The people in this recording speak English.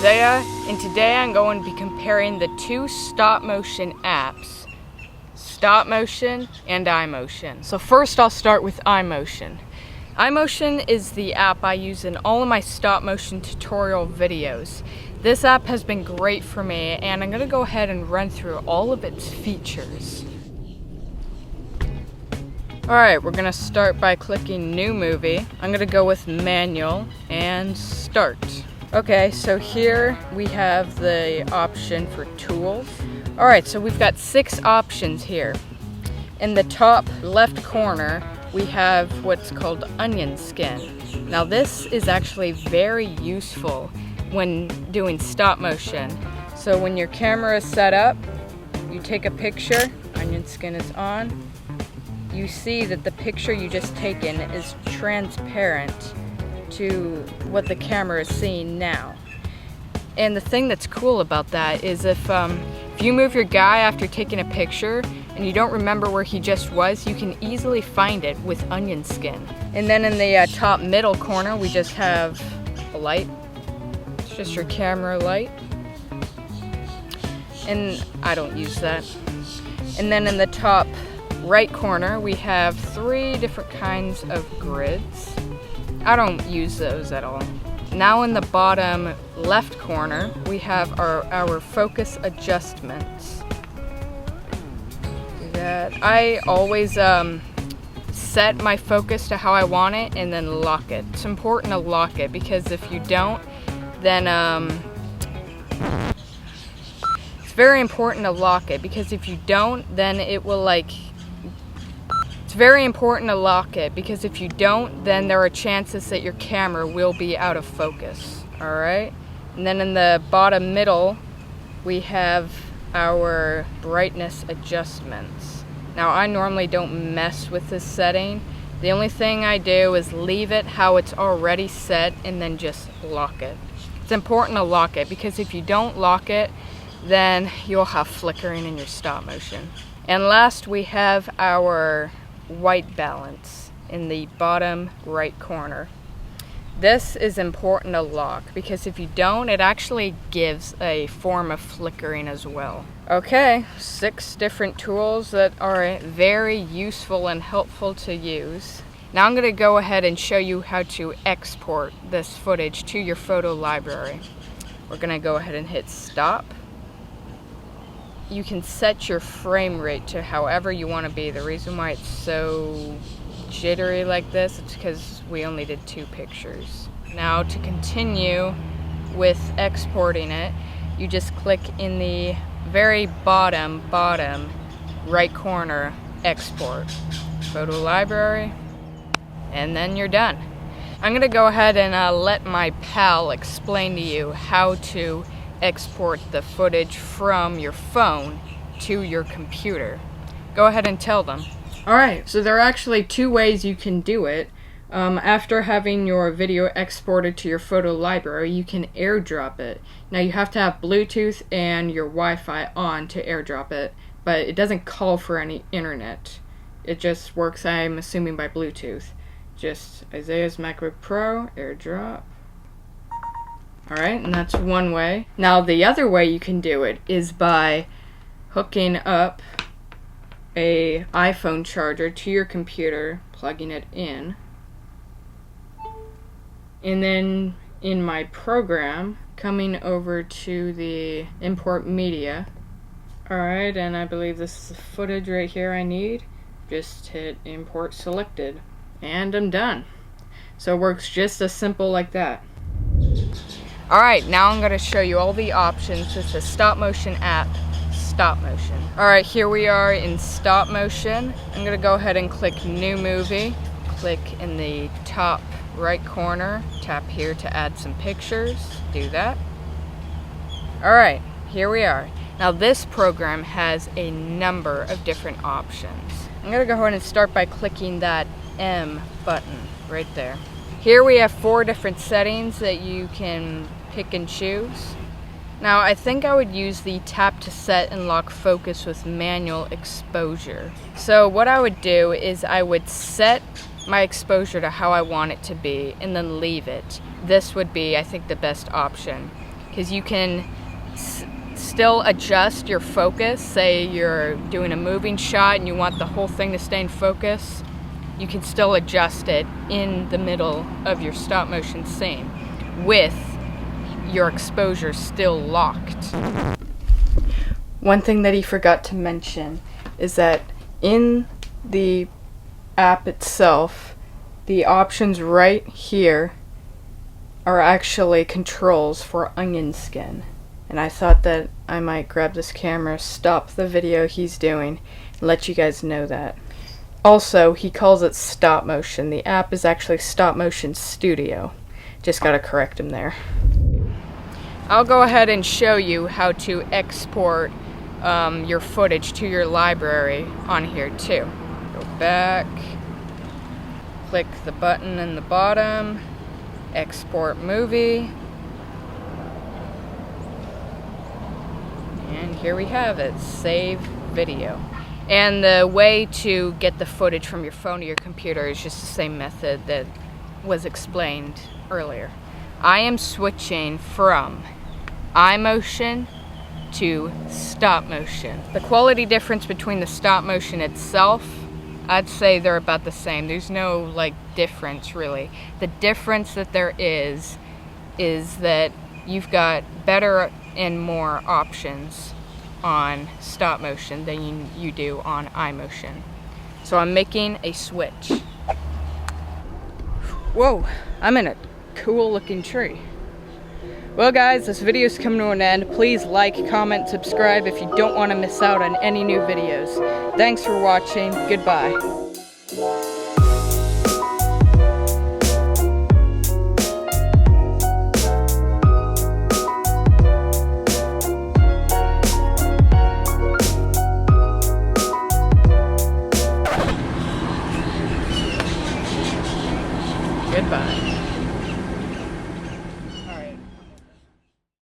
Isaiah, and today I'm going to be comparing the two stop motion apps, Stop Motion and iMotion. So first I'll start with iMotion. iMotion is the app I use in all of my stop motion tutorial videos. This app has been great for me, and I'm going to go ahead and run through all of its features. Alright, we're going to start by clicking New Movie. I'm going to go with Manual and Start. Okay, so here we have the option for tools. Alright, so we've got 6 options here. In the top left corner, we have what's called onion skin. Now this is actually very useful when doing stop motion. So when your camera is set up, you take a picture, onion skin is on. You see that the picture you just taken is transparent to what the camera is seeing now. And the thing that's cool about that is if you move your guy after taking a picture and you don't remember where he just was, you can easily find it with onion skin. And then in the top middle corner, we just have a light. It's just your camera light. And I don't use that. And then in the top right corner, we have 3 different kinds of grids. I don't use those at all. Now in the bottom left corner, we have our focus adjustments. Do that. I always set my focus to how I want it and then lock it. It's important to lock it because if you don't, then it's very important to lock it because if you don't, then it will It's very important to lock it because if you don't, then there are chances that your camera will be out of focus. Alright? And then in the bottom middle, we have our brightness adjustments. Now I normally don't mess with this setting. The only thing I do is leave it how it's already set and then just lock it. It's important to lock it because if you don't lock it, then you'll have flickering in your stop motion. And last we have our white balance in the bottom right corner. This is important to lock because if you don't, it actually gives a form of flickering as well. Okay, 6 different tools that are very useful and helpful to use. Now I'm going to go ahead and show you how to export this footage to your photo library. We're going to go ahead and hit stop. You can set your frame rate to however you want to be. The reason why it's so jittery like this, it's because we only did 2 pictures. Now to continue with exporting it, you just click in the very bottom right corner, export, photo library, and then you're done. I'm going to go ahead and let my pal explain to you how to export the footage from your phone to your computer. Go ahead and tell them. Alright, so there are actually 2 ways you can do it. After having your video exported to your photo library, you can airdrop it. Now you have to have Bluetooth and your Wi-Fi on to airdrop it, but it doesn't call for any internet. It just works, I'm assuming, by Bluetooth. Just Isaiah's MacBook Pro, airdrop. Alright, and that's one way. Now the other way you can do it is by hooking up a iPhone charger to your computer, plugging it in, and then in my program, coming over to the import media. Alright, and I believe this is the footage right here I need. Just hit import selected, and I'm done. So it works just as simple like that. Alright, now I'm going to show you all the options with the stop motion app, Stop Motion. Alright, here we are in stop motion. I'm going to go ahead and click New Movie. Click in the top right corner. Tap here to add some pictures. Do that. Alright, here we are. Now this program has a number of different options. I'm going to go ahead and start by clicking that M button right there. Here we have 4 different settings that you can pick and choose. Now I think I would use the tap to set and lock focus with manual exposure. So what I would do is I would set my exposure to how I want it to be and then leave it. This would be, I think, the best option. because you can still adjust your focus. Say you're doing a moving shot and you want the whole thing to stay in focus, you can still adjust it in the middle of your stop motion scene with your exposure still locked. One thing that he forgot to mention is that in the app itself, the options right here are actually controls for onion skin. And I thought that I might grab this camera, stop the video he's doing, and let you guys know that. Also, he calls it stop motion. The app is actually Stop Motion Studio. Just gotta correct him there. I'll go ahead and show you how to export your footage to your library on here too. Go back, click the button in the bottom, export movie, and here we have it, save video. And the way to get the footage from your phone to your computer is just the same method that was explained earlier. I am switching from iMotion to stop motion. The quality difference between the stop motion itself, I'd say they're about the same. There's no difference really. The difference that there is that you've got better and more options on stop motion than you do on iMotion. So I'm making a switch. Whoa, I'm in a cool looking tree. Well guys, this video's coming to an end. Please like, comment, subscribe if you don't want to miss out on any new videos. Thanks for watching. Goodbye.